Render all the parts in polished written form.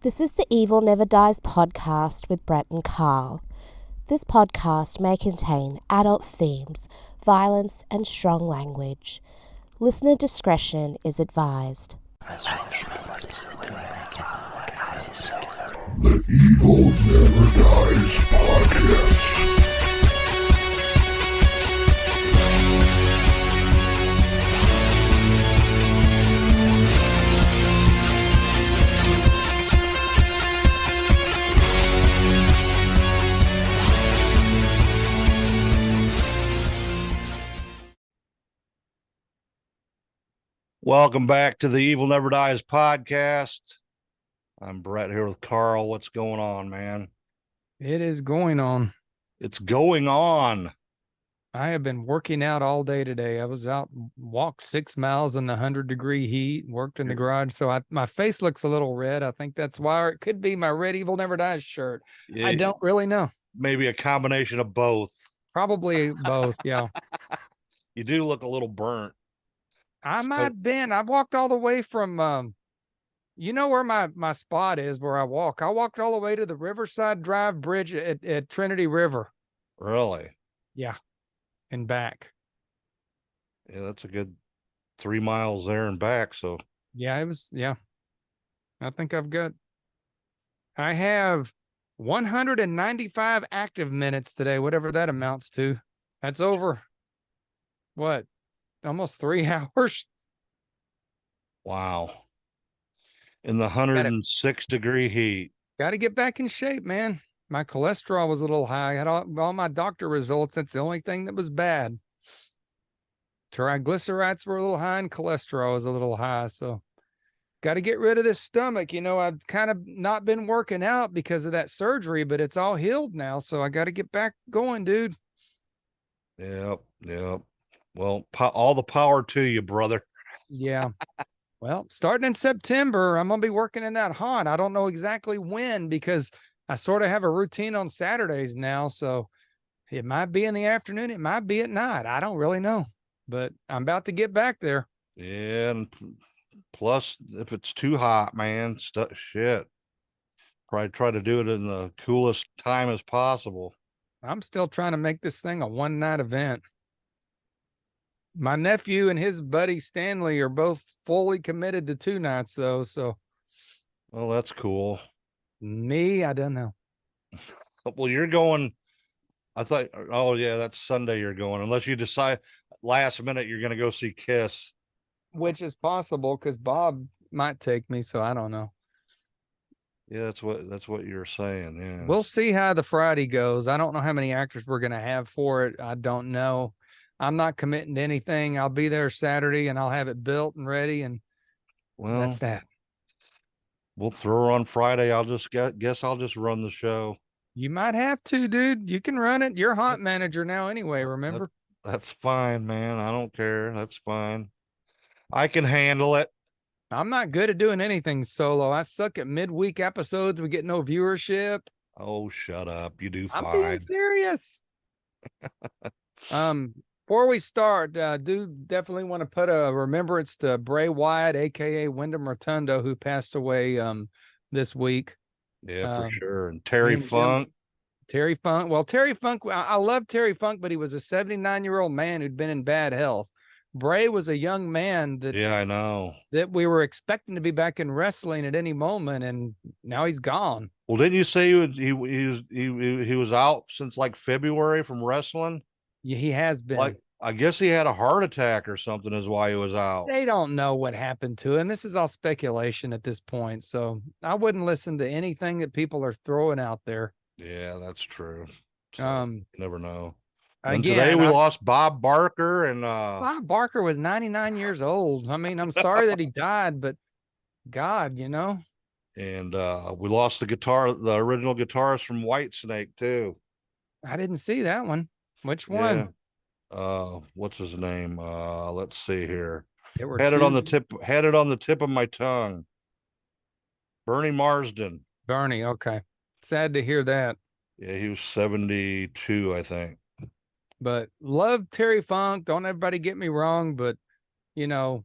This is the Evil Never Dies podcast with Brett and Carl. This podcast may contain adult themes, violence, and strong language. Listener discretion is advised. The Evil Never Dies podcast. Welcome back to the Evil Never Dies podcast. I'm Brett here with Carl. What's going on, man? It is going on. It's going on. I have been working out all day today. I was out, walked 6 miles in the 100-degree heat, worked in the garage. So my face looks a little red. I think that's why, or it could be my red Evil Never Dies shirt. I don't really know. Maybe a combination of both. Probably both, yeah. You do look a little burnt. I might have been. I walked all the way from, you know where my spot is where I walk. I walked all the way to the Riverside Drive Bridge at Trinity River. Really? Yeah. And back. Yeah, that's a good 3 miles there and back. So yeah, I think I have 195 active minutes today, whatever that amounts to. That's over what? Almost 3 hours. Wow. In the 106-degree heat. Got to get back in shape, man. My cholesterol was a little high. I had all my doctor results. That's the only thing that was bad. Triglycerides were a little high and cholesterol was a little high. So got to get rid of this stomach. You know, I've kind of not been working out because of that surgery, but it's all healed now. So I got to get back going, dude. Yep. Well, all the power to you, brother. Yeah. Well, starting in September, I'm going to be working in that haunt. I don't know exactly when because I sort of have a routine on Saturdays now. So it might be in the afternoon. It might be at night. I don't really know, but I'm about to get back there. Yeah. And plus, if it's too hot, man, shit. Probably try to do it in the coolest time as possible. I'm still trying to make this thing a one-night event. My nephew and his buddy Stanley are both fully committed to 2 nights, though. So, well, that's cool. Me, I don't know. Well, you're going. I thought. Oh, yeah, that's Sunday. You're going, unless you decide last minute you're going to go see Kiss, which is possible because Bob might take me. So I don't know. Yeah, that's what you're saying. Yeah, we'll see how the Friday goes. I don't know how many actors we're going to have for it. I don't know. I'm not committing to anything. I'll be there Saturday and I'll have it built and ready. And that's that. We'll throw her on Friday. I'll just guess I'll just run the show. You might have to, dude. You can run it. You're haunt manager now anyway, remember? That's fine, man. I don't care. That's fine. I can handle it. I'm not good at doing anything solo. I suck at midweek episodes. We get no viewership. Oh, shut up. You do fine. I'm being serious. Before we start, do definitely want to put a remembrance to Bray Wyatt, aka Wyndham Rotundo, who passed away this week. Yeah, for sure. And Terry Funk. Terry Funk. Well, Terry Funk, I love Terry Funk, but he was a 79-year-old man who'd been in bad health. Bray was a young man that I know that we were expecting to be back in wrestling at any moment, and now he's gone. Well, didn't you say he was out since like February from wrestling? Yeah, he has been. Like, I guess he had a heart attack or something is why he was out. They don't know what happened to him. This is all speculation at this point. So I wouldn't listen to anything that people are throwing out there. Yeah, that's true. So, you never know. And again, today we lost Bob Barker, and Bob Barker was 99 years old. I mean, I'm sorry that he died, but God, you know. And we lost the original guitarist from Whitesnake too. I didn't see that one. Which one? Yeah. What's his name? Let's see here. Had it on the tip of my tongue. Bernie Marsden. Bernie, okay. Sad to hear that. Yeah, he was 72, I think. But love Terry Funk. Don't everybody get me wrong, but you know,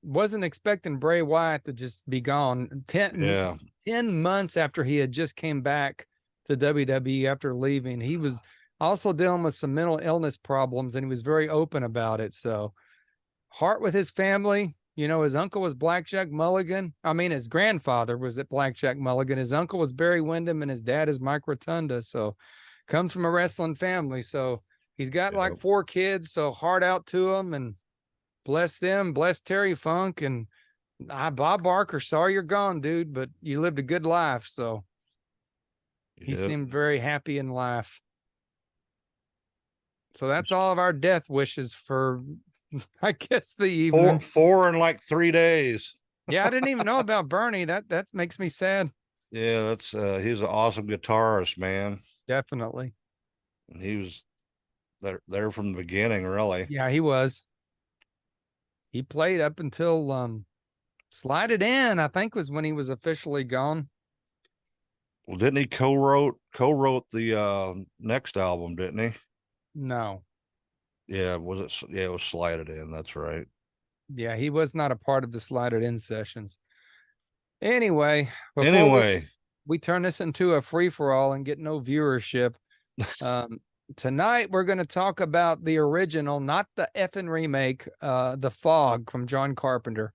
wasn't expecting Bray Wyatt to just be gone. 10 months after he had just came back to WWE after leaving. He was also dealing with some mental illness problems, and he was very open about it. So, heart with his family. You know, his uncle was Blackjack Mulligan. I mean, his grandfather was at Blackjack Mulligan. His uncle was Barry Windham, and his dad is Mike Rotunda. So, comes from a wrestling family. So, he's got like 4 kids. So, heart out to him, and bless them. Bless Terry Funk. And Bob Barker, sorry you're gone, dude, but you lived a good life. So, he seemed very happy in life. So, that's all of our death wishes for, I guess, the evening. Four in like 3 days. Yeah, I didn't even know about Bernie. That makes me sad. Yeah, that's he's an awesome guitarist, man. Definitely. And he was there from the beginning, really. Yeah, he was. He played up until Slide It In, I think, was when he was officially gone. Well, didn't he co-wrote the next album, didn't he? No. Yeah, it was Slide It In, that's right. Yeah, he was not a part of the Slide It In sessions. Anyway, we turn this into a free-for-all and get no viewership. Tonight, we're going to talk about the original, not the effing remake, The Fog from John Carpenter.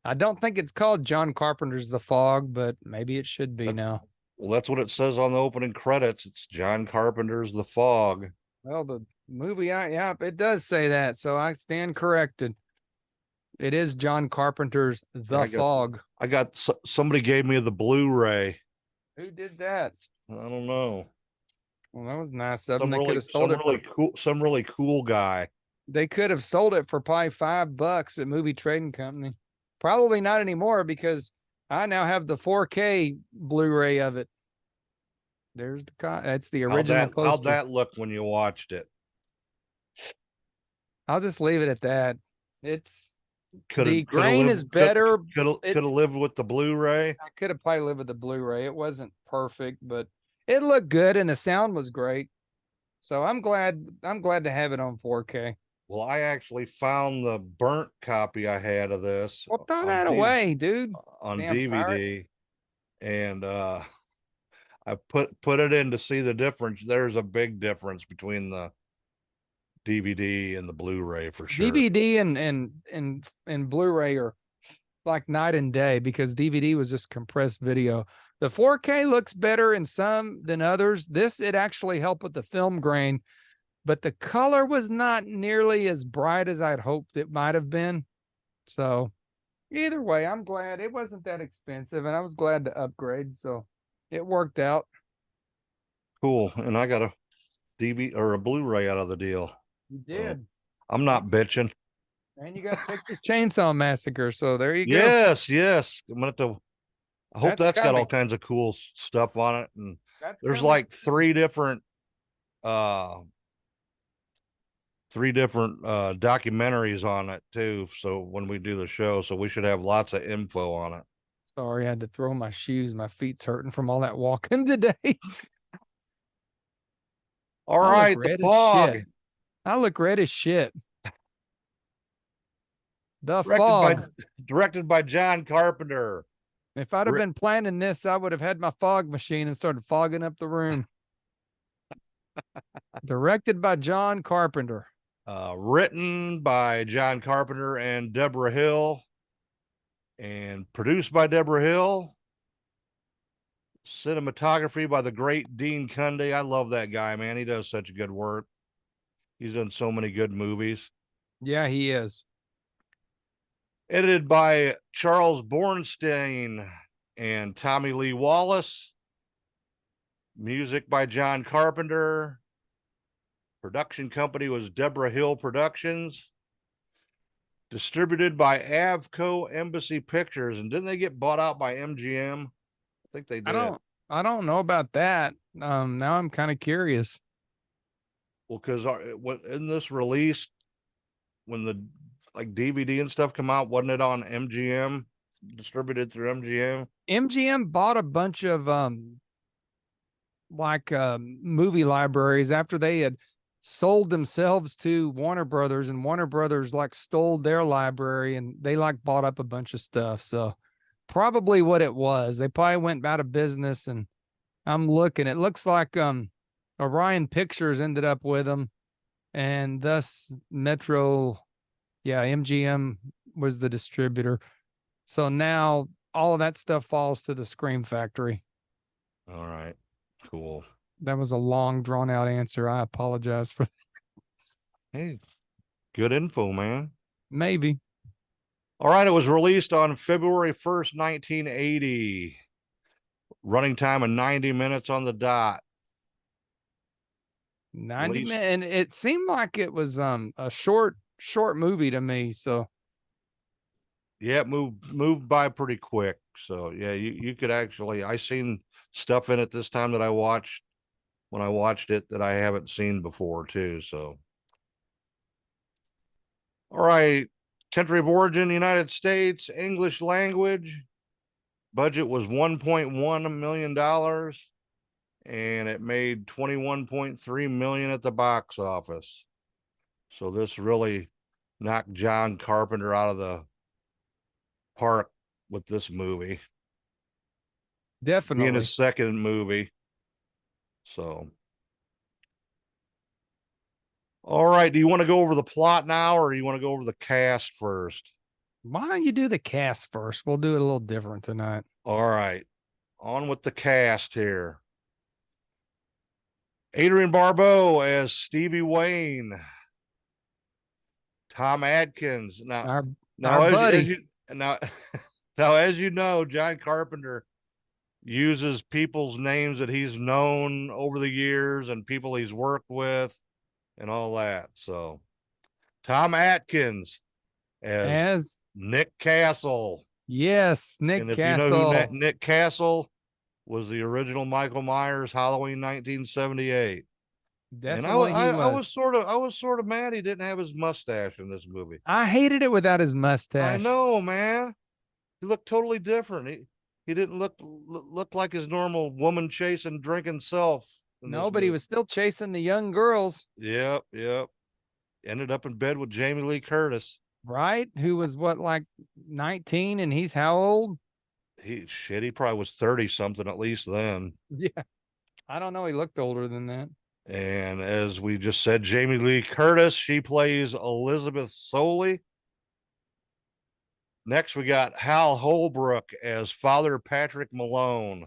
I don't think it's called John Carpenter's The Fog, but maybe it should be now. Well, that's what it says on the opening credits. It's John Carpenter's The Fog. Well, the movie, yeah, it does say that, so I stand corrected. It is John Carpenter's The Fog. I got somebody gave me the Blu-ray. Who did that? I don't know. Well, that was nice of them. They could have sold it. Some really cool guy. They could have sold it for probably $5 at Movie Trading Company. Probably not anymore, because I now have the 4K Blu-ray of it. There's that's the original poster. How'd that look when you watched it? I'll just leave it at that. The grain is better. Could have lived with the Blu-ray. I could have probably lived with the Blu-ray. It wasn't perfect, but it looked good and the sound was great. So I'm glad to have it on 4K. Well, I actually found the burnt copy I had of this. Well, throw that away, dude. On DVD. And I put it in to see the difference. There's a big difference between the DVD and the Blu-ray for sure. DVD and Blu-ray are like night and day, because DVD was just compressed video. The 4K looks better in some than others. It actually helped with the film grain, but the color was not nearly as bright as I'd hoped it might have been. So either way, I'm glad it wasn't that expensive, and I was glad to upgrade. So it worked out. Cool. And I got a DVD or a Blu-ray out of the deal. You did. I'm not bitching. And you got Texas Chainsaw Massacre. So there you go. Yes. I'm gonna have to. I hope that's got all kinds of cool stuff on it. And there's like 3 different documentaries on it too. So when we do the show, so we should have lots of info on it. Sorry, I had to throw my shoes. My feet's hurting from all that walking today. All right, The Fog. I look red as shit. The Fog. Directed by John Carpenter. If I'd have been planning this, I would have had my fog machine and started fogging up the room. Directed by John Carpenter. Written by John Carpenter and Debrahill. And produced by Debrahill. Cinematography by the great Dean Cundy. I love that guy, man. He does such good work. He's done so many good movies. Yeah, he is. Edited by Charles Bornstein and Tommy Lee Wallace. Music by John Carpenter. Production company was Debrahill Productions. Distributed by Avco Embassy Pictures. And didn't they get bought out by MGM? I think they did. I don't know about that. Now I'm kind of curious. Well, because in this release, when the DVD and stuff come out, wasn't it on MGM? Distributed through MGM? MGM bought a bunch of movie libraries after they had sold themselves to Warner Brothers, and Warner Brothers like stole their library, and they like bought up a bunch of stuff. So probably what it was. They probably went out of business, and I'm looking. It looks like Orion Pictures ended up with them, and thus MGM was the distributor. So now all of that stuff falls to the Scream Factory. All right. Cool. That was a long, drawn out answer. I apologize for that. Hey, good info, man. Maybe. All right. It was released on February 1st, 1980. Running time of 90 minutes on the dot. 90 minutes. And it seemed like it was a short movie to me. So yeah, it moved by pretty quick. So yeah, you could actually, I seen stuff in it this time that I watched when I watched it that I haven't seen before too. So all right. Country of origin, United States, English language. Budget was $1.1 million, and it made $21.3 million at the box office. So this really knocked John Carpenter out of the park with this movie. definitely. Being his second movie. So all right. Do you want to go over the plot now, or do you want to go over the cast first? Why don't you do the cast first? We'll do it a little different tonight. All right. On with the cast here. Adrian Barbeau as Stevie Wayne. Tom Adkins. Now, our buddy. As you know, John Carpenter uses people's names that he's known over the years and people he's worked with and all that. So Tom Atkins as Nick Castle. Yes, Nick and if Castle. you know who Nick Castle was, the original Michael Myers, Halloween 1978. Definitely, and I was sort of mad he didn't have his mustache in this movie. I hated it without his mustache. I know, man. He looked totally different. He didn't look like his normal woman chasing, drinking self. No, but he was still chasing the young girls. Yep. Ended up in bed with Jamie Lee Curtis. Right? Who was what, like 19, and he's how old? He probably was 30 something at least then. Yeah. I don't know. He looked older than that. And as we just said, Jamie Lee Curtis, she plays Elizabeth Soley. Next, we got Hal Holbrook as Father Patrick Malone.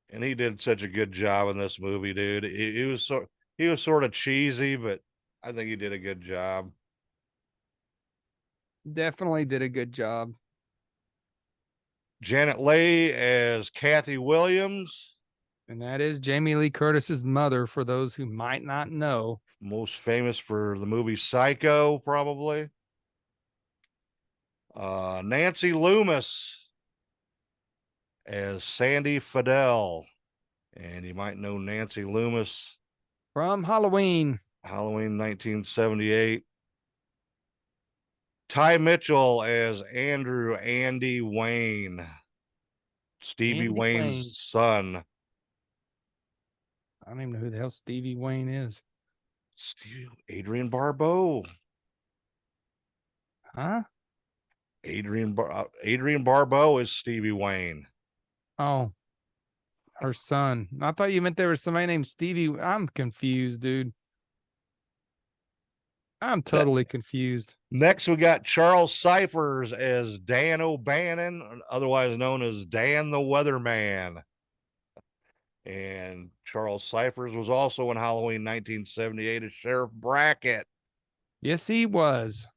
And he did such a good job in this movie, dude. He was sort of cheesy, but I think he did a good job. Definitely did a good job. Janet Leigh as Kathy Williams. And that is Jamie Lee Curtis's mother, for those who might not know. Most famous for the movie Psycho, probably. Nancy Loomis as Sandy Fidel. And you might know Nancy Loomis from Halloween 1978. Ty Mitchell as Andrew Andy Wayne, Stevie Wayne's son. I don't even know who the hell Stevie Wayne is. Adrian Barbeau. Huh? Adrian Barbeau is Stevie Wayne. Oh, her son. I thought you meant there was somebody named Stevie. I'm confused, dude. I'm totally confused. Next, we got Charles Cyphers as Dan O'Bannon, otherwise known as Dan the Weatherman. And Charles Cyphers was also in Halloween 1978 as Sheriff Brackett. Yes, he was.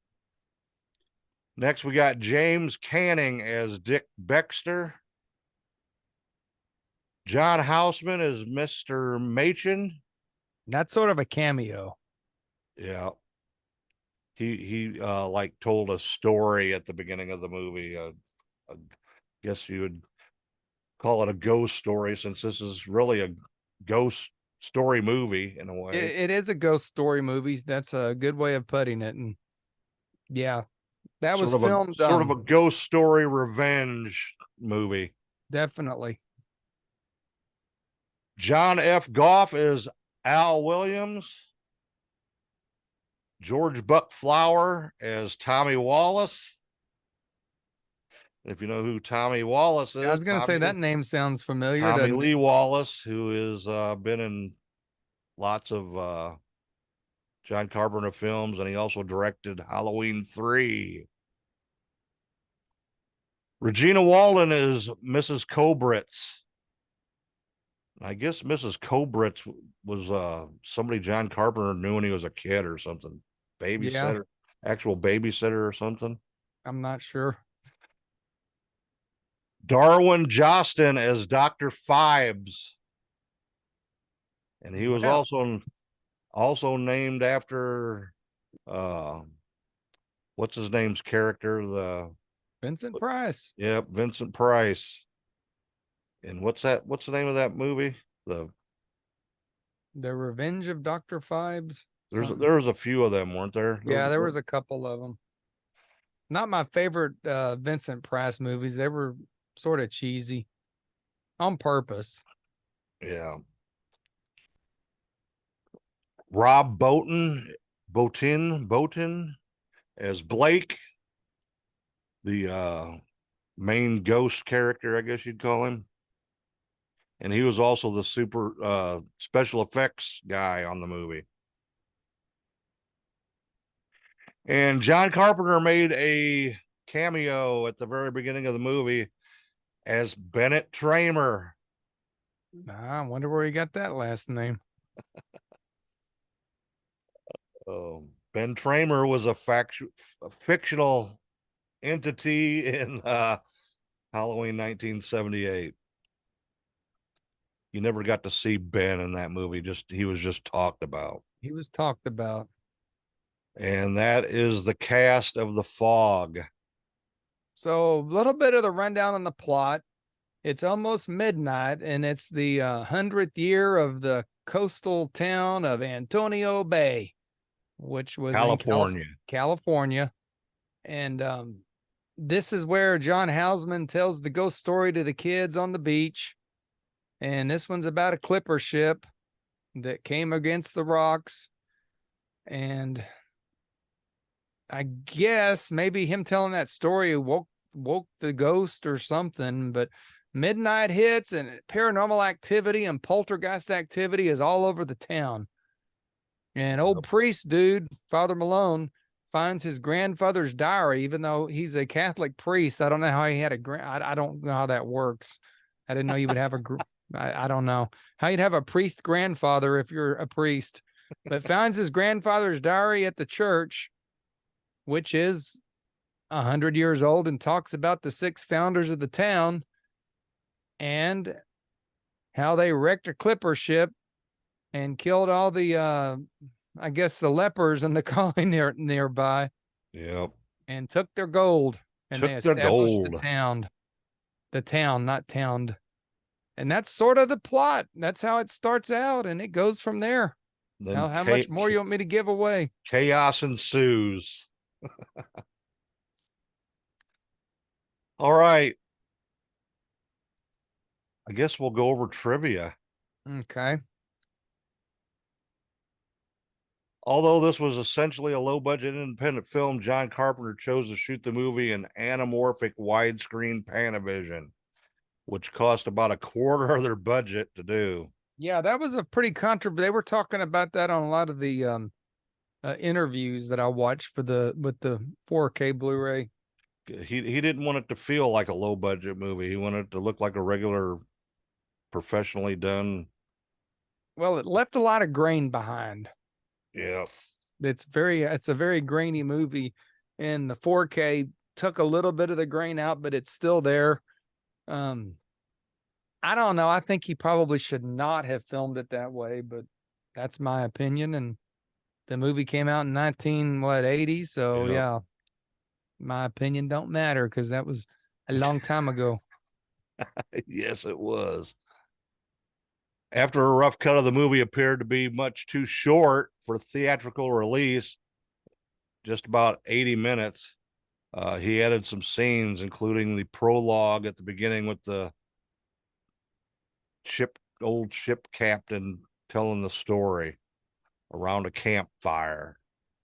Next, we got James Canning as Dick Baxter. John Houseman as Mr. Machen. That's sort of a cameo. Yeah. He like told a story at the beginning of the movie. I guess you would call it a ghost story, since this is really a ghost story movie in a way. It is a ghost story movie. That's a good way of putting it. And yeah, that was filmed sort of a ghost story revenge movie. Definitely. John F. Goff is Al Williams. George Buck Flower as Tommy Wallace. If you know who Tommy Wallace is, I was going to say that name sounds familiar. Tommy doesn't it? Lee Wallace, who is been in lots of John Carpenter films, and he also directed Halloween 3. Regina Walden is Mrs. Cobritz. I guess Mrs. Cobritz was somebody John Carpenter knew when he was a kid or something. Babysitter, actual babysitter or something. I'm not sure. Darwin Jostin as Dr. Phibes. And he was also named after what's his name's character? Vincent Price. Yep, Vincent Price. And what's the name of that movie? The Revenge of Dr. Phibes. There was a few of them, weren't there? Yeah, there was a couple of them. Not my favorite Vincent Price movies. They were sort of cheesy on purpose. Yeah. Rob Bottin as Blake, the main ghost character, I guess you'd call him. And he was also the super special effects guy on the movie. And John Carpenter made a cameo at the very beginning of the movie as Bennett Tramer. I wonder where he got that last name. Ben Tramer was a fictional entity in Halloween 1978. You never got to see Ben in that movie. He was just talked about. He was talked about. And that is the cast of The Fog. So a little bit of the rundown on the plot. It's almost midnight, and it's the 100th year of the coastal town of Antonio Bay, which was California. in California. And this is where John Houseman tells the ghost story to the kids on the beach. And this one's about a clipper ship that came against the rocks. And I guess maybe him telling that story woke the ghost or something, but midnight hits and paranormal activity and poltergeist activity is all over the town. And old priest dude, Father Malone, finds his grandfather's diary, even though he's a Catholic priest. I don't know how he had I don't know how that works. I didn't know you would have I don't know how you'd have a priest grandfather if you're a priest, but finds his grandfather's diary at the church, which is 100 years old, and talks about the 6 founders of the town and how they wrecked a clipper ship and killed all the, I guess, the lepers in the colony nearby. Yep. And took their gold. And they established the town. The town, not towned. And that's sort of the plot. That's how it starts out, and it goes from there. How much more you want me to give away? Chaos ensues. All right. I guess we'll go over trivia. Okay. Although this was essentially a low-budget independent film, John Carpenter chose to shoot the movie in anamorphic widescreen Panavision, which cost about a quarter of their budget to do. Yeah, that was a pretty they were talking about that on a lot of the interviews that I watched with the 4K Blu-ray. He didn't want it to feel like a low-budget movie. He wanted it to look like a regular, professionally done. Well, it left a lot of grain behind. Yeah. It's a very grainy movie, and the 4K took a little bit of the grain out, but it's still there. I don't know. I think he probably should not have filmed it that way, but that's my opinion. And the movie came out in 1980, so yeah, my opinion don't matter because that was a long time ago. Yes, it was. After a rough cut of the movie appeared to be much too short for theatrical release, just about 80 minutes, he added some scenes, including the prologue at the beginning with the old ship captain telling the story around a campfire.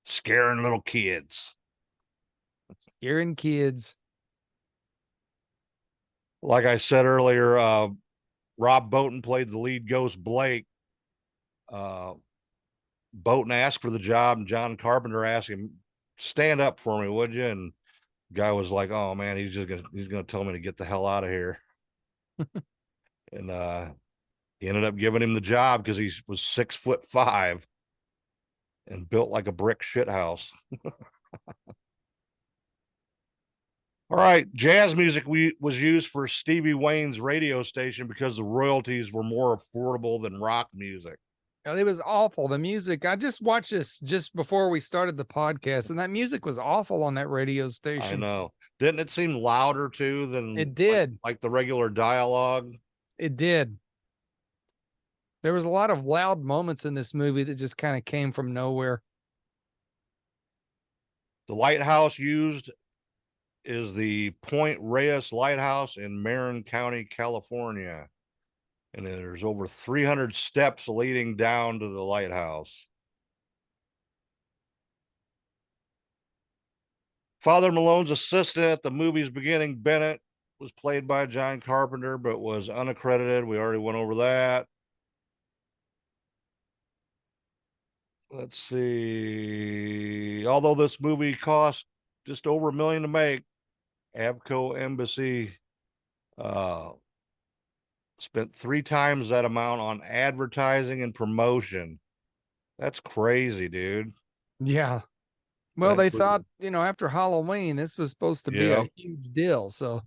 scaring little kids. Scaring kids. Like I said earlier, Rob Bottin played the lead ghost Blake. Bottin asked for the job, and John Carpenter asked him, "Stand up for me, would you?" And guy was like, "Oh man, he's gonna tell me to get the hell out of here." And he ended up giving him the job because he was 6'5" and built like a brick shithouse. All right, jazz music was used for Stevie Wayne's radio station because the royalties were more affordable than rock music. It was awful. The music, I just watched this just before we started the podcast, and that music was awful on that radio station. I know. Didn't it seem louder too than It did. like the regular dialogue? It did. There was a lot of loud moments in this movie that just kind of came from nowhere. The lighthouse used is the Point Reyes Lighthouse in Marin County, California. And there's over 300 steps leading down to the lighthouse. Father Malone's assistant at the movie's beginning, Bennett, was played by John Carpenter, but was unaccredited. We already went over that. Let's see. Although this movie cost just over $1 million to make, Abco Embassy spent 3 times that amount on advertising and promotion. That's crazy, dude. Yeah. Well, That they was- thought, after Halloween, this was supposed to be Yeah. a huge deal. So,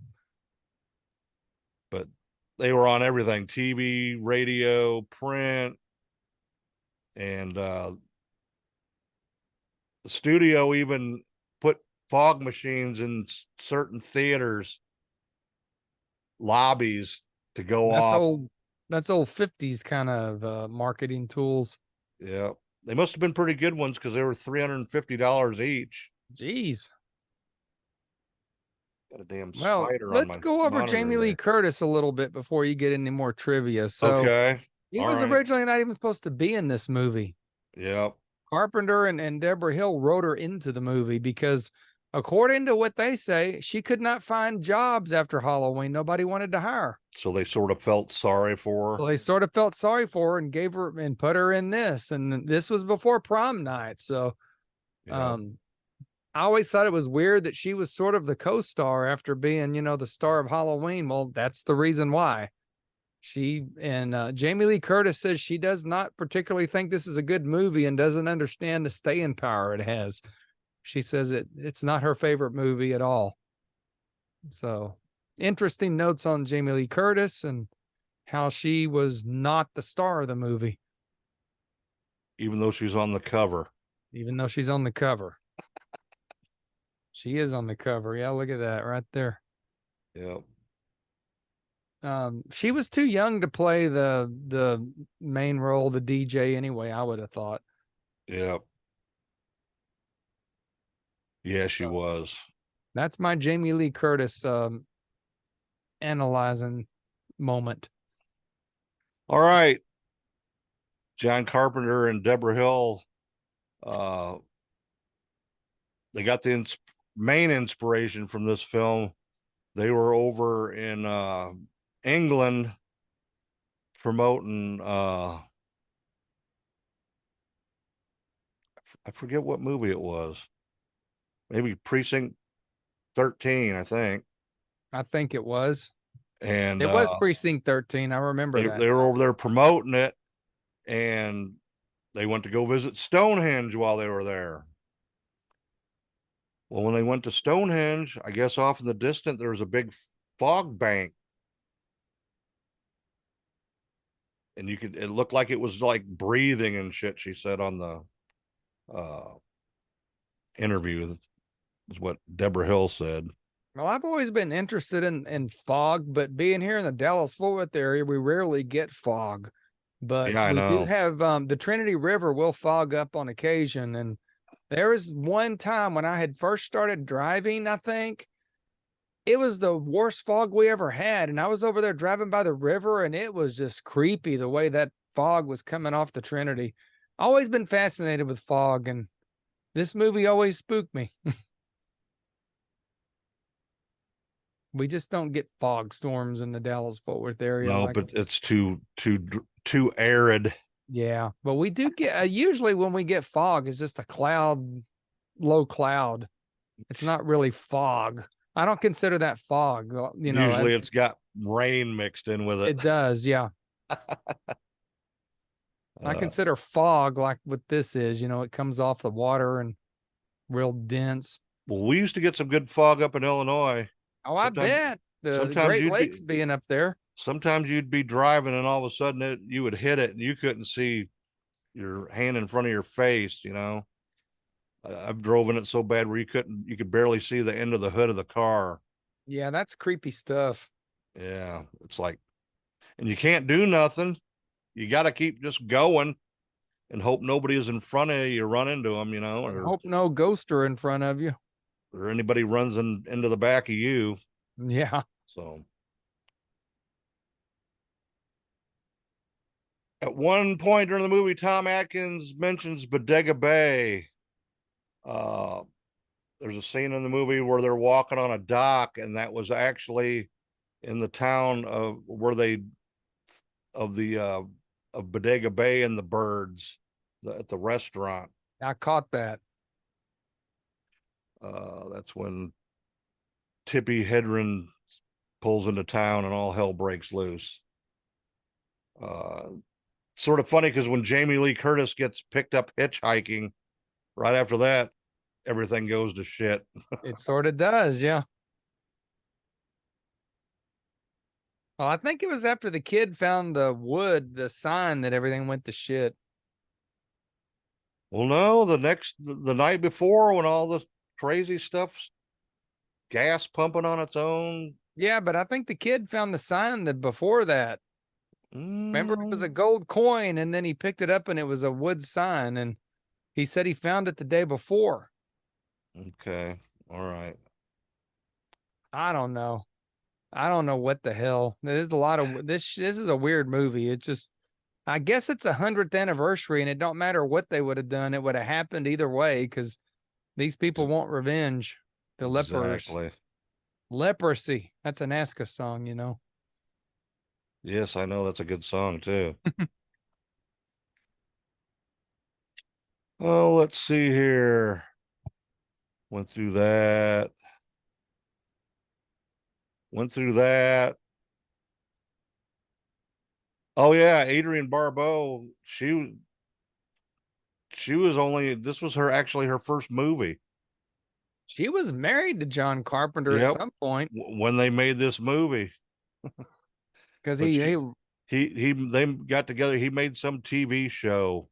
but they were on everything: TV, radio, print, and the studio even put fog machines in certain theaters lobbies to go off. That's old 50s kind of marketing tools. Yeah, they must have been pretty good ones because they were $350 each. Jeez. Got a damn Well, spider on let's my go over monitor Jamie Lee there. Curtis a little bit before you get any more trivia. So, Okay. he All was right. originally not even supposed to be in this movie. Yep. Carpenter and Debrahill wrote her into the movie because, according to what they say, she could not find jobs after Halloween. Nobody wanted to hire her. So they sort of felt sorry for Well, her. they sort of felt sorry for her and gave her and put her in this. And this was before prom night. So, Yeah. I always thought it was weird that she was sort of the co-star after being, the star of Halloween. Well, that's the reason why. She and Jamie Lee Curtis says she does not particularly think this is a good movie and doesn't understand the staying power it has. She says it's not her favorite movie at all. So, interesting notes on Jamie Lee Curtis and how she was not the star of the movie, Even though she's on the cover. even though she's on the cover. She is on the cover. Yeah, look at that right there. Yep. She was too young to play the main role, the DJ anyway, I would have thought. Yep. Yeah, she was. That's my Jamie Lee Curtis analyzing moment. All right. John Carpenter and Deborah Hill, they got the main inspiration from this film. They were over in England promoting I forget what movie it was. Maybe Precinct 13, I think. I think it was. And It was Precinct 13. I remember that. they were over there promoting it, and they went to go visit Stonehenge while they were there. Well, when they went to Stonehenge, I guess off in the distance, there was a big fog bank. And it looked like it was like breathing and shit, she said on the interview, is what Deborah Hill said. Well, I've always been interested in fog, but being here in the Dallas-Fort Worth area, we rarely get fog. But Yeah, I we know. do have the Trinity River will fog up on occasion. And there was one time when I had first started driving, I think, it was the worst fog we ever had. And I was over there driving by the river, and it was just creepy the way that fog was coming off the Trinity. Always been fascinated with fog, and This movie always spooked me. We just don't get fog storms in the Dallas-Fort Worth area. No, like but it's too arid. Yeah, but we do get usually when we get fog, it's just a cloud, low cloud. It's not really fog. I don't consider that fog. Usually it's got rain mixed in with it. It does. Yeah. I consider fog like what this is. It comes off the water and real dense. Well, we used to get some good fog up in Illinois. Oh, I bet the sometimes Great you'd Lakes being up there. Sometimes you'd be driving and all of a sudden you would hit it and you couldn't see your hand in front of your face. I've driven it so bad where you could barely see the end of the hood of the car. Yeah, that's creepy stuff. Yeah, it's like, and you can't do nothing. You got to keep just going and hope nobody is in front of you. You run into them, or hope no ghosts are in front of you, or anybody runs into the back of you. Yeah. So at one point during the movie, Tom Atkins mentions Bodega Bay. There's a scene in the movie where they're walking on a dock, and that was actually in the town of Bodega Bay and the Birds at the restaurant. I caught that. That's when Tippi Hedren pulls into town and all hell breaks loose. Sort of funny because when Jamie Lee Curtis gets picked up hitchhiking, right after that, everything goes to shit. It sort of does, yeah. Well, I think it was after the kid found the sign, that everything went to shit. Well, no, the night before, when all the crazy stuff's gas pumping on its own. Yeah, but I think the kid found the sign before that. Remember, it was a gold coin, and then he picked it up and it was a wood sign, and he said he found it the day before. Okay. All right. I don't know what the hell. There's a lot of this is a weird movie. It just, I guess it's 100th anniversary, and it don't matter what they would have done. It would have happened either way, because these people want revenge. The lepers. Exactly. Leprosy. That's a Nazca song, Yes, I know that's a good song too. Oh, let's see here. Went through that. Oh yeah, Adrienne Barbeau. She was this was her first movie. She was married to John Carpenter at some point when they made this movie. Because they got together. He made some TV show,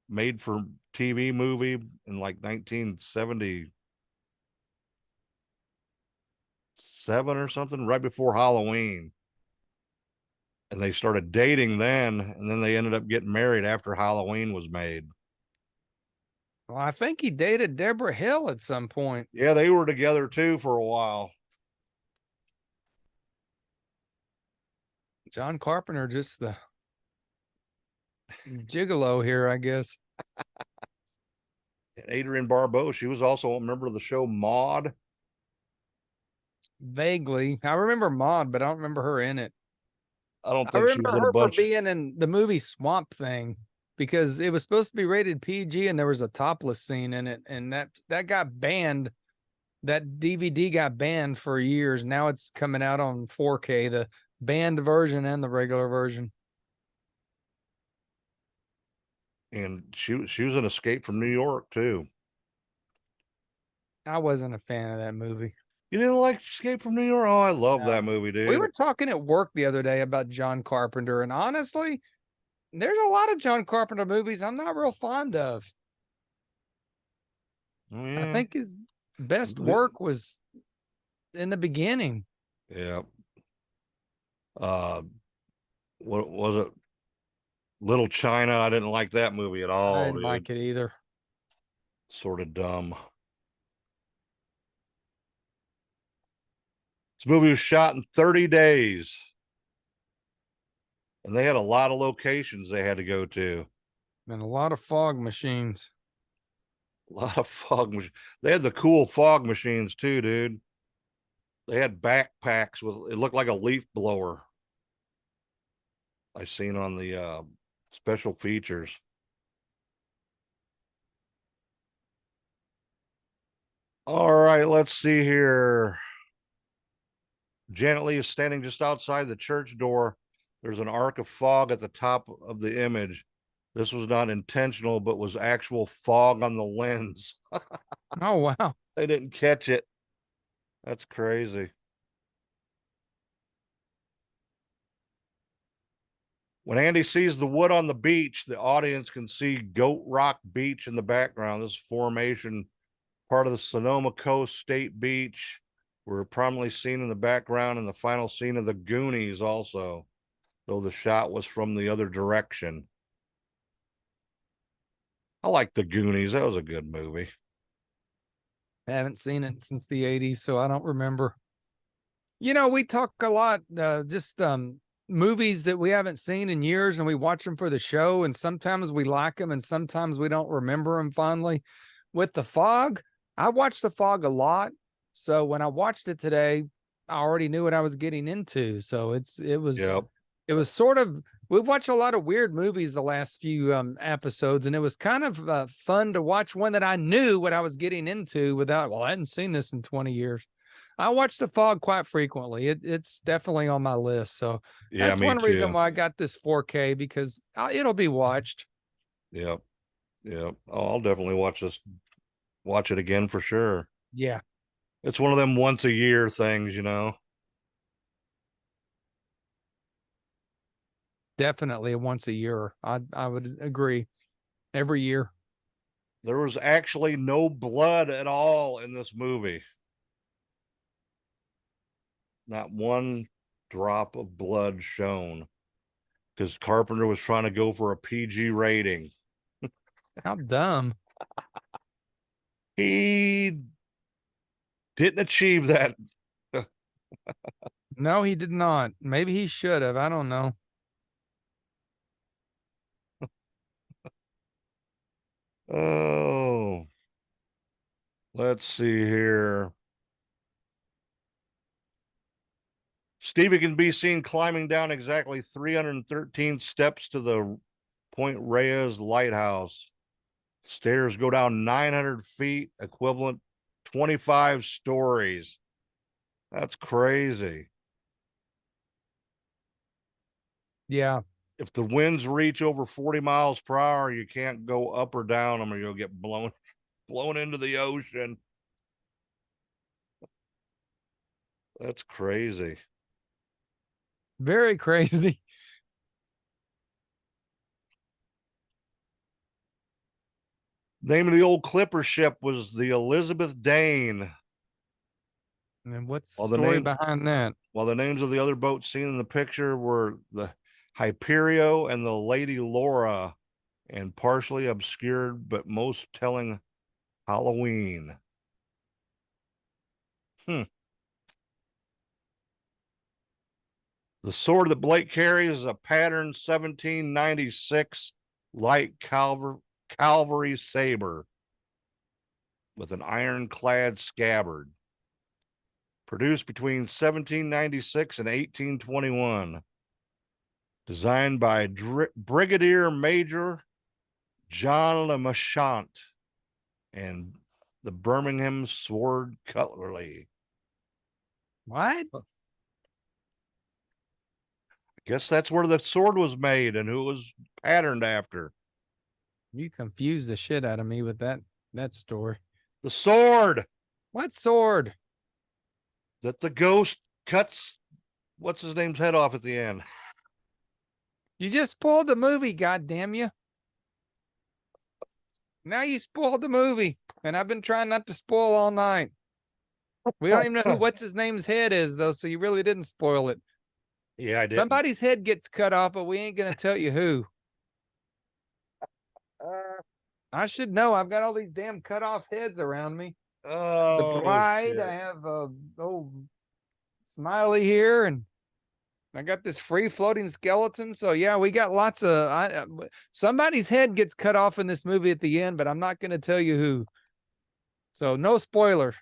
made for TV movie in like 1977 or something, right before Halloween. And they started dating then, and then they ended up getting married after Halloween was made. Well, I think he dated Debrahill at some point. Yeah, they were together too for a while. John Carpenter, just the gigolo here, I guess. And Adrienne Barbeau, she was also a member of the show Maude. Vaguely. I remember Maude, but I don't remember her in it. I remember her for being in the movie Swamp Thing, because it was supposed to be rated PG and there was a topless scene in it, and that got banned. That DVD got banned for years. Now it's coming out on 4K, the banned version and the regular version. And she was in Escape from New York too. I wasn't a fan of that movie. You didn't like Escape from New York? Oh, I love that movie, dude. We were talking at work the other day about John Carpenter, and honestly, there's a lot of John Carpenter movies I'm not real fond of. Oh, yeah. I think his best work was in the beginning. Yeah. What was it? Little China. I didn't like that movie at all. I didn't like it either. Sort of dumb. This movie was shot in 30 days. And they had a lot of locations they had to go to. And a lot of fog machines. A lot of fog. They had the cool fog machines too, dude. They had backpacks with it looked like a leaf blower. I seen on the special features. All right, let's see here. Janet Leigh is standing just outside the church door. There's an arc of fog at the top of the image. This was not intentional, but was actual fog on the lens. Oh, wow. They didn't catch it. That's crazy. When Andy sees the wood on the beach, the audience can see Goat Rock Beach in the background. This formation, part of the Sonoma Coast State Beach, were prominently seen in the background in the final scene of The Goonies also, though the shot was from the other direction. I like The Goonies. That was a good movie. I haven't seen it since the 80s, so I don't remember. You know, we talk a lot, just movies that we haven't seen in years, and we watch them for the show, and sometimes we like them, and sometimes we don't remember them fondly. With The Fog, I watched The Fog a lot, so when I watched it today, I already knew what I was getting into. So it was sort of, we've watched a lot of weird movies the last few episodes, and it was kind of fun to watch one that I knew what I was getting into without, well, I hadn't seen this in 20 years. I watch The Fog quite frequently. It's definitely on my list. So Yeah, that's me one reason too. why I got this 4K, because it'll be watched. Yep. Yep. Oh, I'll definitely watch it again for sure. Yeah, It's one of them once a year things, definitely once a year. I would agree. Every year. There was actually no blood at all in this movie. Not one drop of blood shown because Carpenter was trying to go for a PG rating. How dumb. He didn't achieve that. No, he did not. Maybe he should have. I don't know. Oh, let's see here. Stevie can be seen climbing down exactly 313 steps to the Point Reyes Lighthouse. Stairs go down 900 feet, equivalent 25 stories. That's crazy. Yeah. If the winds reach over 40 miles per hour, you can't go up or down them or you'll get blown into the ocean. That's crazy. Very crazy. Name of the old clipper ship was the Elizabeth Dane. And what's the Well, the story name, behind that? while the names of the other boats seen in the picture were the Hyperio and the Lady Laura, and partially obscured but most telling Halloween. The sword that Blake carries is a pattern 1796 light cavalry saber with an ironclad scabbard. Produced between 1796 and 1821. Designed by Brigadier Major John LeMachant and the Birmingham Sword Cutlery. What? I guess that's where the sword was made and who it was patterned after. You confused the shit out of me with that story. The sword What sword? that the ghost cuts what's his name's head off at the end. You just spoiled the movie, goddamn you. Now you spoiled the movie, and I've been trying not to spoil all night. We don't even know who what's his name's head is, though, so you really didn't spoil it. Yeah, I did. Somebody's head gets cut off, but we ain't gonna tell you who. I should know. I've got all these damn cut off heads around me. The bride. Shit. I have Smiley here, and I got this free floating skeleton. So yeah, we got lots of somebody's head gets cut off in this movie at the end, but I'm not going to tell you who. So no spoiler.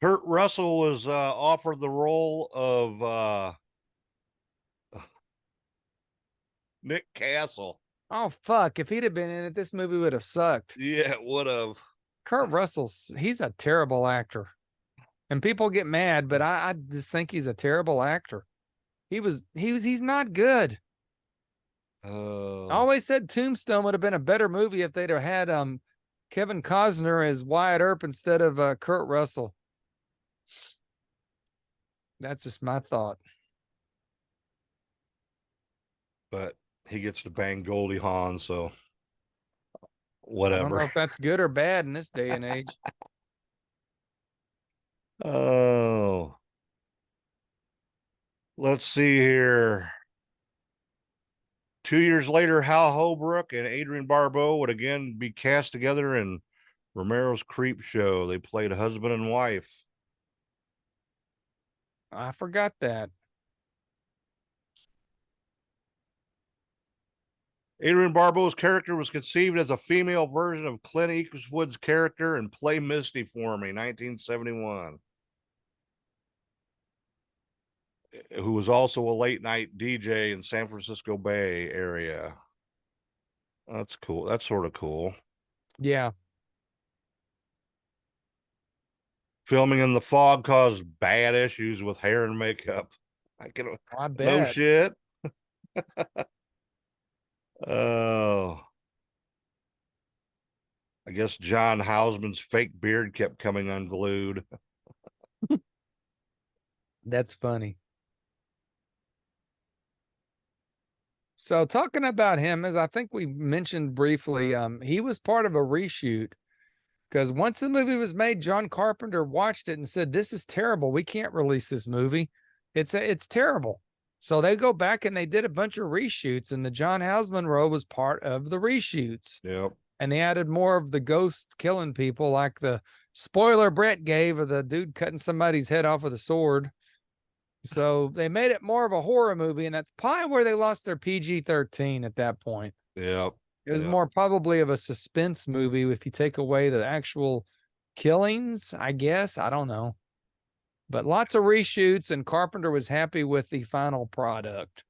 Kurt Russell was offered the role of Nick Castle. Oh fuck! If he'd have been in it, this movie would have sucked. Yeah, it would have. Kurt Russell's—he's a terrible actor, and people get mad, but I just think he's a terrible actor. He's not good. I always said Tombstone would have been a better movie if they'd have had Kevin Costner as Wyatt Earp instead of Kurt Russell. That's just my thought. But he gets to bang Goldie Hawn, so I whatever. don't know if that's good or bad in this day and age. Oh, let's see here. 2 years later, Hal Holbrook and Adrienne Barbeau would again be cast together in Romero's Creep Show. They played husband and wife. I forgot that. Adrienne Barbeau's character was conceived as a female version of Clint Eastwood's character in Play Misty for Me, 1971. Who was also a late night DJ in San Francisco Bay Area. That's cool. That's sort of cool. Yeah. Filming in the fog caused bad issues with hair and makeup. I bet. No shit. Oh. I guess John Houseman's fake beard kept coming unglued. That's funny. So talking about him, as I think we mentioned briefly, he was part of a reshoot because once the movie was made, John Carpenter watched it and said, "This is terrible. We can't release this movie. It's terrible." So they go back and they did a bunch of reshoots, and the John Houseman role was part of the reshoots. Yep. And they added more of the ghost killing people, like the spoiler Brett gave of the dude cutting somebody's head off with a sword. So they made it more of a horror movie, and that's probably where they lost their PG-13 at that point. Yep. It was more probably of a suspense movie if you take away the actual killings, I guess. I don't know. But lots of reshoots, and Carpenter was happy with the final product,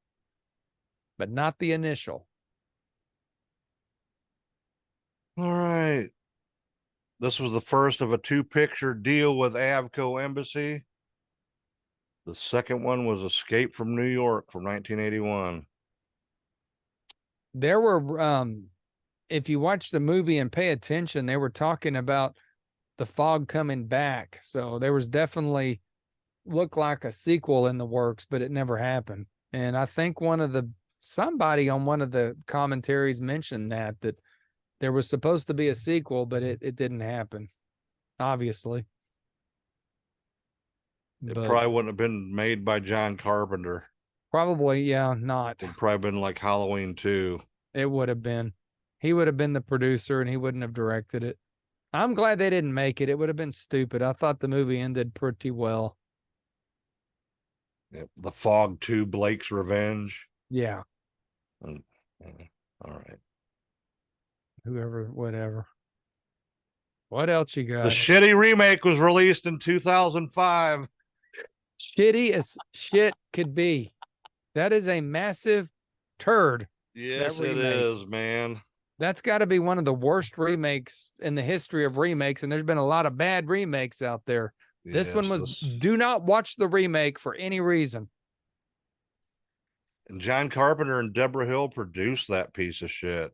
but not the initial. All right. This was the first of a 2-picture deal with Avco Embassy. The second one was Escape from New York from 1981. There were, if you watch the movie and pay attention, they were talking about the fog coming back. So there was definitely looked like a sequel in the works, but it never happened. And I think somebody on one of the commentaries mentioned that there was supposed to be a sequel, but it didn't happen, obviously. It probably wouldn't have been made by John Carpenter. Probably, yeah, not. It'd probably been like Halloween 2. It would have been. He would have been the producer, and he wouldn't have directed it. I'm glad they didn't make it. It would have been stupid. I thought the movie ended pretty well. Yep. The Fog 2, Blake's Revenge. Yeah. All right. Whatever. What else you got? The shitty remake was released in 2005. Shitty as shit could be. That is a massive turd. Yes, it is, man. That's got to be one of the worst remakes in the history of remakes, and there's been a lot of bad remakes out there. This one was, do not watch the remake for any reason. And John Carpenter and Debrahill produced that piece of shit.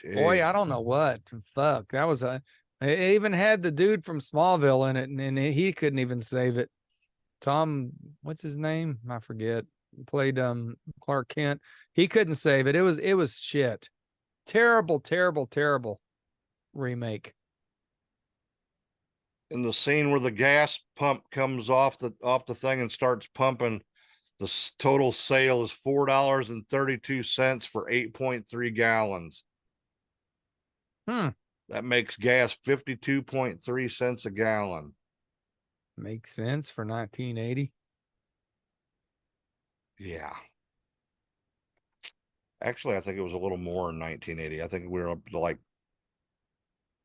Jeez. Boy, I don't know what. Fuck. That was it even had the dude from Smallville in it, and he couldn't even save it. Tom, what's his name? I forget. Played Clark Kent. He couldn't save it. It was shit. Terrible, terrible, terrible remake. In the scene where the gas pump comes off the thing and starts pumping, the total sale is $4.32 for 8.3 gallons. That makes gas 52.3 cents a gallon. Makes sense for 1980. Yeah. Actually, I think it was a little more in 1980. I think we were up to like,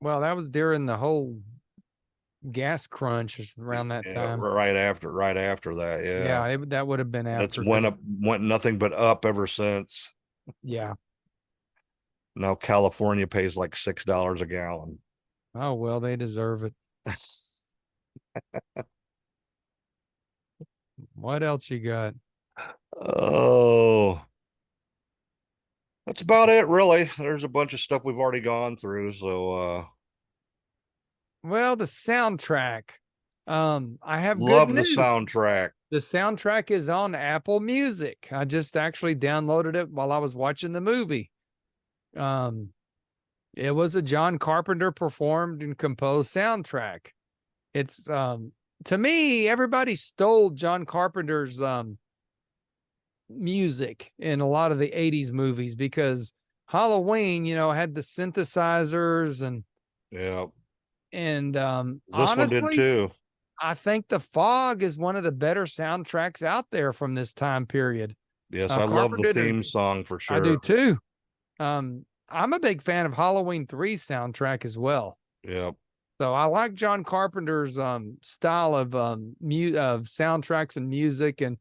Well, that was during the whole gas crunch around that time. right after that. Yeah. Yeah, that would have been That's after. went nothing but up ever since. Yeah. Now California pays like $6 a gallon. Oh, well, they deserve it. What else you got? Oh, that's about it, really. There's a bunch of stuff we've already gone through. So, Well, the soundtrack. I have good love the news. soundtrack. The soundtrack is on Apple Music. I just actually downloaded it while I was watching the movie. It was a John Carpenter performed and composed soundtrack. It's to me, everybody stole John Carpenter's music in a lot of the 80s movies because Halloween, had the synthesizers Yeah. and This one did honestly, too. I think The Fog is one of the better soundtracks out there from this time period. Yes, I love the theme song for sure. I do too. I'm a big fan of Halloween 3 soundtrack as well. Yep. So I like John Carpenter's style of soundtracks and music, and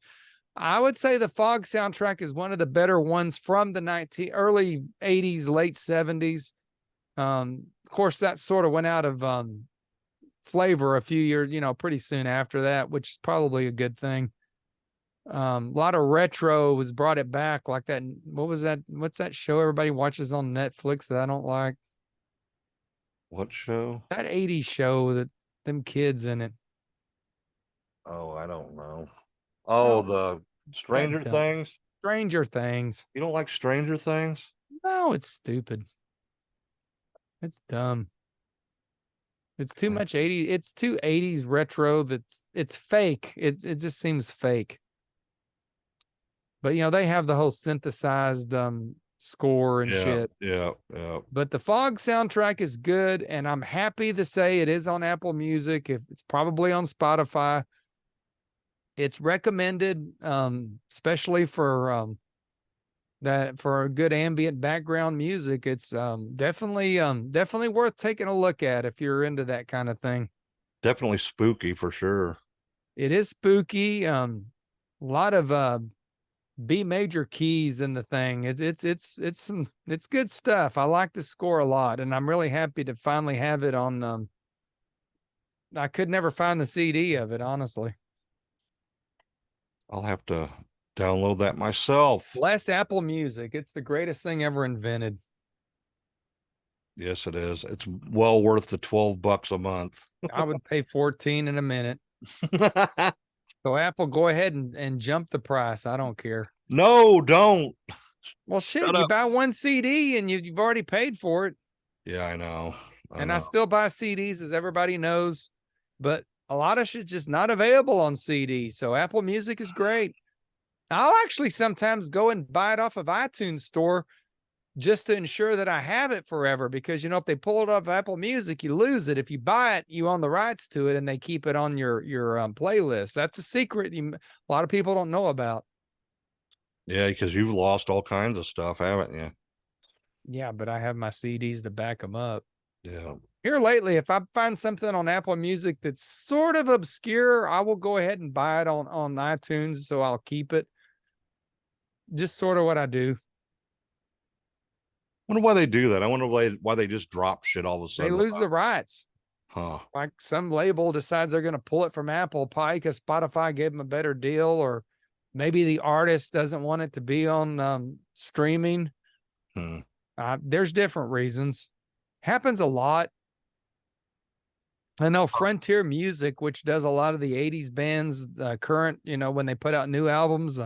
I would say the Fog soundtrack is one of the better ones from the early 80s, late 70s. Of course, that sort of went out of flavor a few years, pretty soon after that, which is probably a good thing. A lot of retro was brought it back, like that. What was that? What's that show everybody watches on Netflix that I don't like? What show? That 80s show that them kids in it. Oh, I don't know. Oh, the Stranger Things. Stranger Things. You don't like Stranger Things? No, it's stupid. It's dumb. It's too much 80s. It's too 80s retro. It's fake. It just seems fake. But they have the whole synthesized score and shit. Yeah. But the Fog soundtrack is good, and I'm happy to say it is on Apple Music. If it's probably on Spotify, it's recommended, especially for for a good ambient background music. It's definitely worth taking a look at if you're into that kind of thing. Definitely spooky for sure. It is spooky. A lot of B major keys in the thing. It's good stuff. I like the score a lot, and I'm really happy to finally have it on. I could never find the CD of it, honestly. I'll have to download that myself. Bless Apple Music. It's the greatest thing ever invented. Yes, it is. It's well worth the $12 a month. I would pay 14 in a minute. So Apple, go ahead and jump the price. I don't care. No, don't. Well, shit, you buy one CD and you've already paid for it. Yeah, I know. I still buy CDs, as everybody knows, but a lot of shit's just not available on CD. So Apple Music is great. I'll actually sometimes go and buy it off of iTunes Store just to ensure that I have it forever, because if they pull it off Apple Music, you lose it. If you buy it, you own the rights to it, and they keep it on your playlist. That's a secret a lot of people don't know about. Yeah, because you've lost all kinds of stuff, haven't you? Yeah, but I have my CDs to back them up. Yeah. Here lately, if I find something on Apple Music that's sort of obscure, I will go ahead and buy it on iTunes, so I'll keep it. Just sort of what I do. I wonder why they do that. I wonder why they just drop shit all of a sudden. They lose the rights. Huh. Like some label decides they're going to pull it from Apple, probably because Spotify gave them a better deal, or maybe the artist doesn't want it to be on streaming. There's different reasons. Happens a lot. I know Frontier Music, which does a lot of the 80s bands, current, when they put out new albums,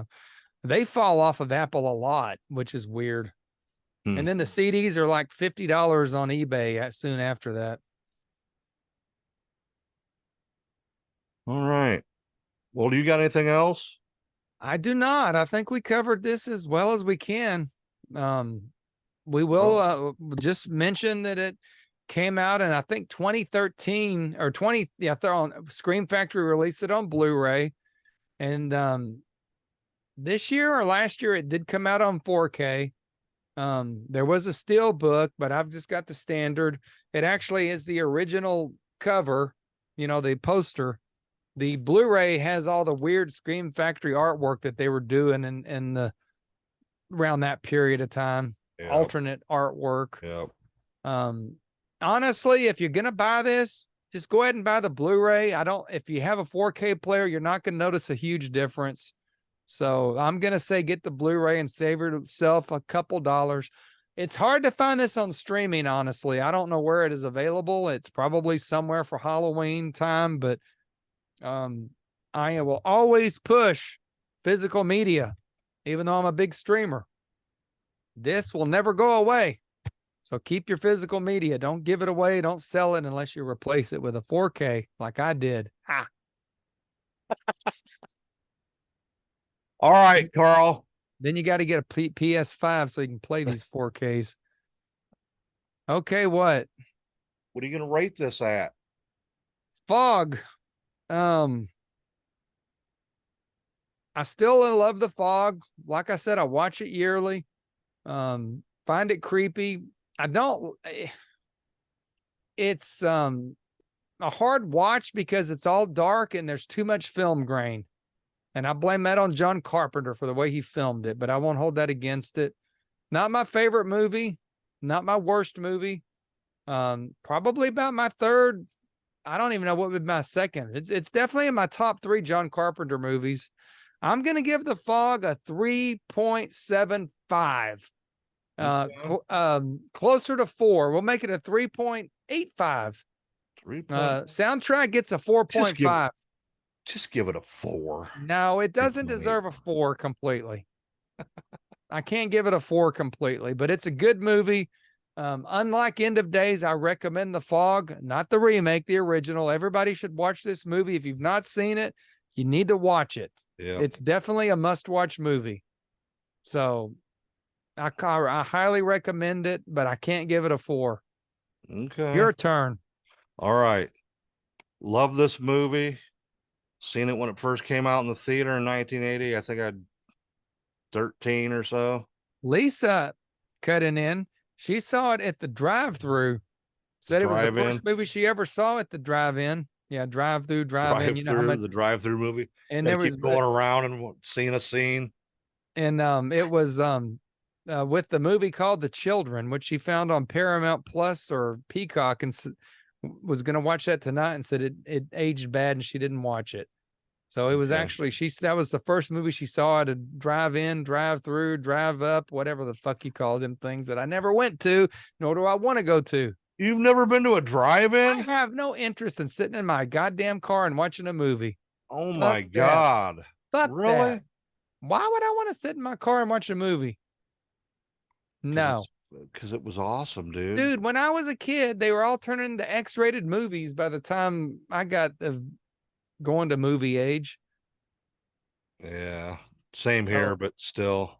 they fall off of Apple a lot, which is weird. And then the CDs are like $50 on eBay soon after that. All right. Well, do you got anything else? I do not. I think we covered this as well as we can. We will just mention that came out in, I think, 2013 or 20. Yeah, they're on Scream Factory released it on Blu-ray. And this year or last year, it did come out on 4K. There was a steel book, but I've just got the standard. It actually is the original cover, the poster. The Blu-ray has all the weird Scream Factory artwork that they were doing in the around that period of time. Yep. Alternate artwork. Yep. Honestly, if you're gonna buy this, just go ahead and buy the Blu-ray. If you have a 4K player, you're not gonna notice a huge difference. So I'm gonna say get the Blu-ray and save yourself a couple dollars. It's hard to find this on streaming, honestly. I don't know where it is available. It's probably somewhere for Halloween time, but I will always push physical media, even though I'm a big streamer. This will never go away. So keep your physical media. Don't give it away. Don't sell it unless you replace it with a 4K like I did. Ha. All right, Carl. Then you got to get a PS5 so you can play these 4Ks. Okay, what? What are you going to rate this at? Fog. I still love the Fog. Like I said, I watch it yearly. Find it creepy. It's a hard watch because it's all dark and there's too much film grain. And I blame that on John Carpenter for the way he filmed it, but I won't hold that against it. Not my favorite movie, not my worst movie. Probably about my third. I don't even know what would be my second. It's definitely in my top 3 John Carpenter movies. I'm going to give The Fog a 3.75. Closer to 4. We'll make it a 3.85. Soundtrack gets a 4.5. Just give it a 4. No, it doesn't deserve a 4 completely. I can't give it a 4 completely, but it's a good movie. Unlike End of Days, I recommend The Fog, not the remake, the original. Everybody should watch this movie. If you've not seen it, you need to watch it. Yeah. It's definitely a must-watch movie. So I highly recommend it, but I can't give it a 4. Okay. Your turn. All right. Love this movie. Seen it when it first came out in the theater in 1980. I think I'd 13 or so. Lisa cutting in. She saw it at the drive-through. Said it was the first movie she ever saw at the drive-in. Yeah, drive-through, drive-in. You know how much, the drive-through movie. And there was going around and seeing a scene. And it was with the movie called The Children, which she found on Paramount Plus or Peacock, and was going to watch that tonight and said it aged bad and she didn't watch it. So it was actually, that was the first movie she saw at a drive-in, drive-through, drive-up, whatever the fuck you call them things that I never went to, nor do I want to go to. You've never been to a drive-in? I have no interest in sitting in my goddamn car and watching a movie. Oh my God. Fuck really? That. Why would I want to sit in my car and watch a movie? No. Because it was awesome, dude. Dude, when I was a kid, they were all turning into X-rated movies by the time I got going to movie age. Yeah. Same here, but still.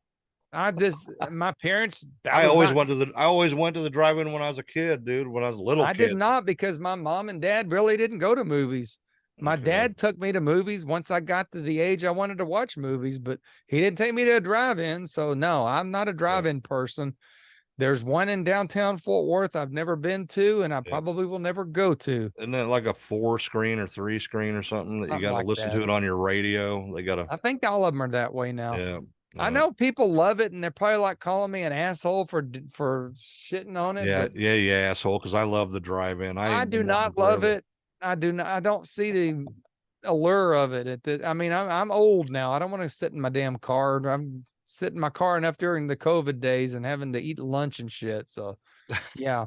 My parents. I always went to the drive-in when I was a kid, dude. When I was a little kid. I did not, because my mom and dad really didn't go to movies. My dad took me to movies once I got to the age I wanted to watch movies, but he didn't take me to a drive-in. So no, I'm not a drive-in person. There's one in downtown Fort Worth I've never been to, and I probably will never go to. Isn't it like a 4-screen or 3-screen or something that you got to listen to it on your radio? I think all of them are that way now. Yeah. I know people love it, and they're probably like calling me an asshole for shitting on it. Yeah, asshole, because I love the drive-in. I do not love it. I don't see the allure of it. I'm old now. I don't want to sit in my damn car. I'm sitting in my car enough during the COVID days and having to eat lunch and shit. So yeah,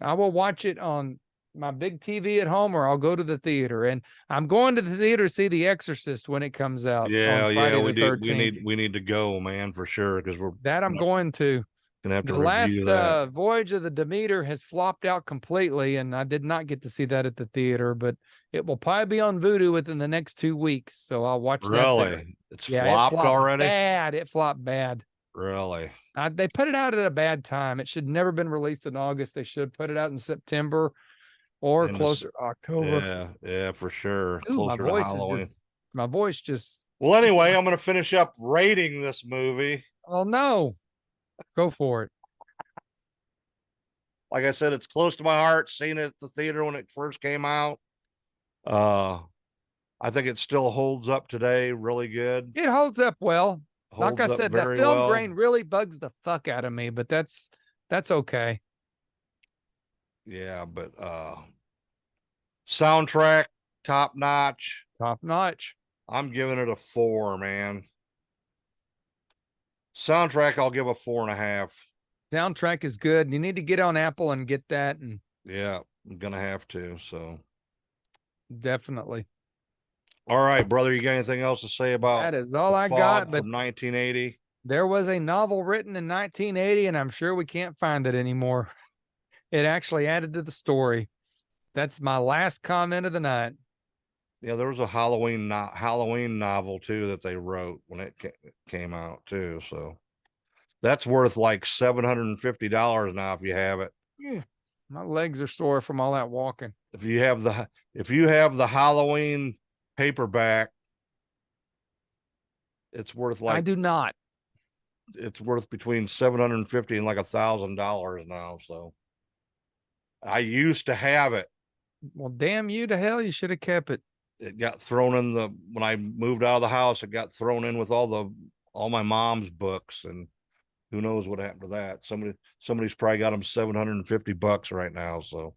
I will watch it on my big TV at home, or I'll go to the theater. And I'm going to the theater to see The Exorcist when it comes out. Yeah, we need to go, man, for sure, because I'm going to. Gonna have to the last Voyage of the Demeter has flopped out completely, and I did not get to see that at the theater, but it will probably be on Vudu within the next 2 weeks, so I'll watch that. Really? It's flopped already? It flopped bad. Really? They put it out at a bad time. It should never been released in August. They should put it out in September or closer to October. Yeah, for sure. Ooh, Closer to Halloween. My voice just. Well, anyway, I'm going to finish up rating this movie. Oh, no. Go for it. Like I said, it's close to my heart. Seeing it at the theater when it first came out. I think it still holds up today really good. It holds up well. Like I said, that film grain really bugs the fuck out of me, but that's okay. Yeah, but soundtrack, top notch. Top notch. I'm giving it a 4, man. Soundtrack, I'll give a 4.5. Soundtrack is good. You need to get on Apple and get that. And yeah, I'm gonna have to. So definitely. All right, brother. You got anything else to say about that? Is all I got. But from 1980. There was a novel written in 1980, and I'm sure we can't find it anymore. It actually added to the story. That's my last comment of the night. Yeah, there was a Halloween novel too that they wrote when it came out too. So that's worth like $750 now if you have it. Yeah, my legs are sore from all that walking. If you have the Halloween paperback, it's worth like. I do not. It's worth between $750 and like $1,000 now. So I used to have it. Well, damn you to hell! You should have kept it. It got thrown in when I moved out of the house. It got thrown in with all my mom's books, and who knows what happened to that. Somebody's probably got them $750 right now. So,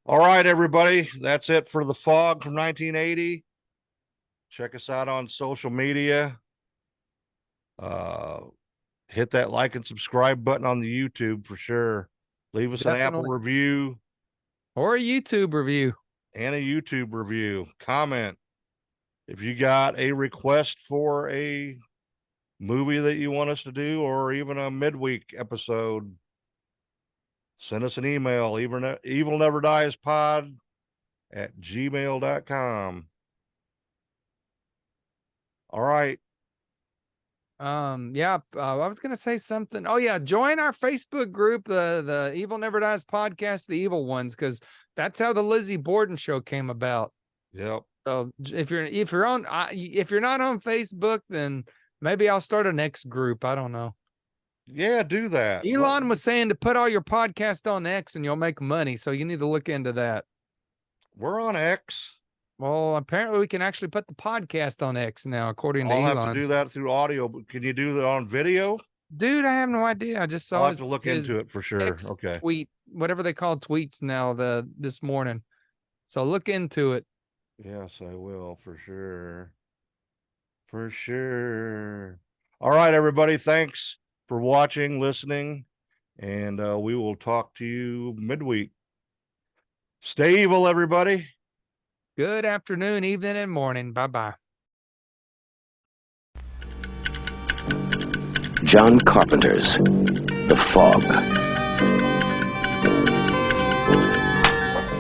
all right, everybody, that's it for The Fog from 1980. Check us out on social media. Hit that like and subscribe button on the YouTube for sure. Leave us an Apple review or a YouTube review. And a YouTube review. Comment if you got a request for a movie that you want us to do, or even a midweek episode. Send us an email, evilneverdieспod@gmail.com. All right. Yeah, I was gonna say something. Oh yeah, join our Facebook group, the Evil Never Dies podcast, the Evil Ones, because that's how the Lizzie Borden show came about. Yep. So if you're not on Facebook, then maybe I'll start a next group. I don't know. Yeah, do that. Elon was saying to put all your podcast on X and you'll make money, so you need to look into that. We're on X. Well, apparently we can actually put the podcast on X now, according to Elon. I'll have to do that through audio, but can you do that on video? Dude, I have no idea. I just saw I'll have to look into it for sure. X okay. Tweet, whatever they call tweets now this morning. So look into it. Yes, I will for sure. For sure. All right, everybody. Thanks for watching, listening, and we will talk to you midweek. Stay evil, everybody. Good afternoon, evening, and morning. Bye-bye. John Carpenter's The Fog.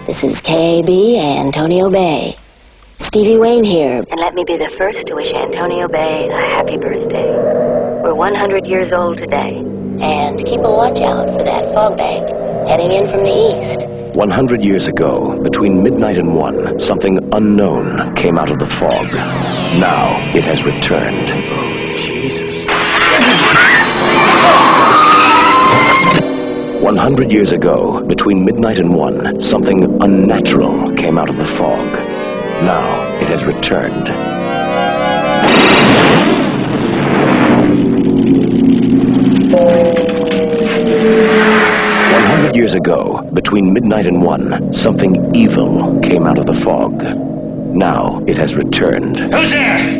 This is KB Antonio Bay. Stevie Wayne here, and let me be the first to wish Antonio Bay a happy birthday. We're 100 years old today, and keep a watch out for that fog bank heading in from the east. 100 years ago, between midnight and 1, something unknown came out of the fog. Now it has returned. Oh, Jesus. 100 years ago, between midnight and 1, something unnatural came out of the fog. Now it has returned. 100 years ago, between midnight and 1, something evil came out of the fog. Now it has returned. Who's there?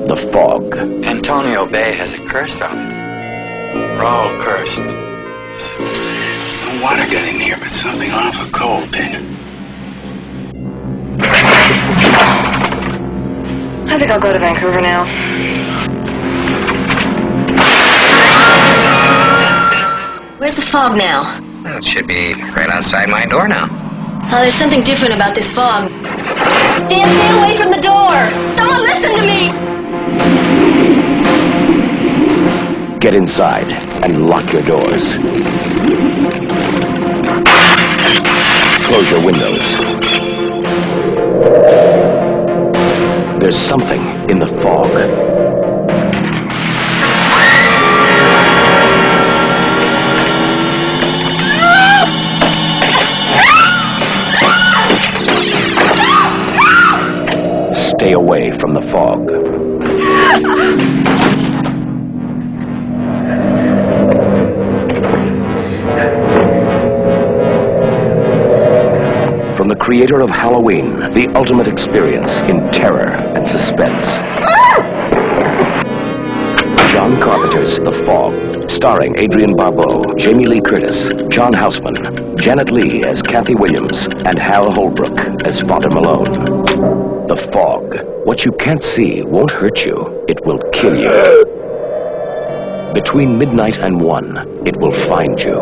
The fog. Antonio Bay has a curse on it. We're all cursed. There's no water getting here, but something awful cold, Pin. I think I'll go to Vancouver now. Where's the fog now? Well, it should be right outside my door now. Oh, there's something different about this fog. Dan, stay away from the door! Someone listen to me! Get inside and lock your doors. Close your windows. There's something in the fog. Stay away from the fog. From the creator of Halloween, the ultimate experience in terror and suspense. John Carpenter's The Fog, starring Adrienne Barbeau, Jamie Lee Curtis, John Houseman, Janet Leigh as Kathy Williams, and Hal Holbrook as Father Malone. The Fog. What you can't see won't hurt you. It will kill you. Between midnight and 1, it will find you.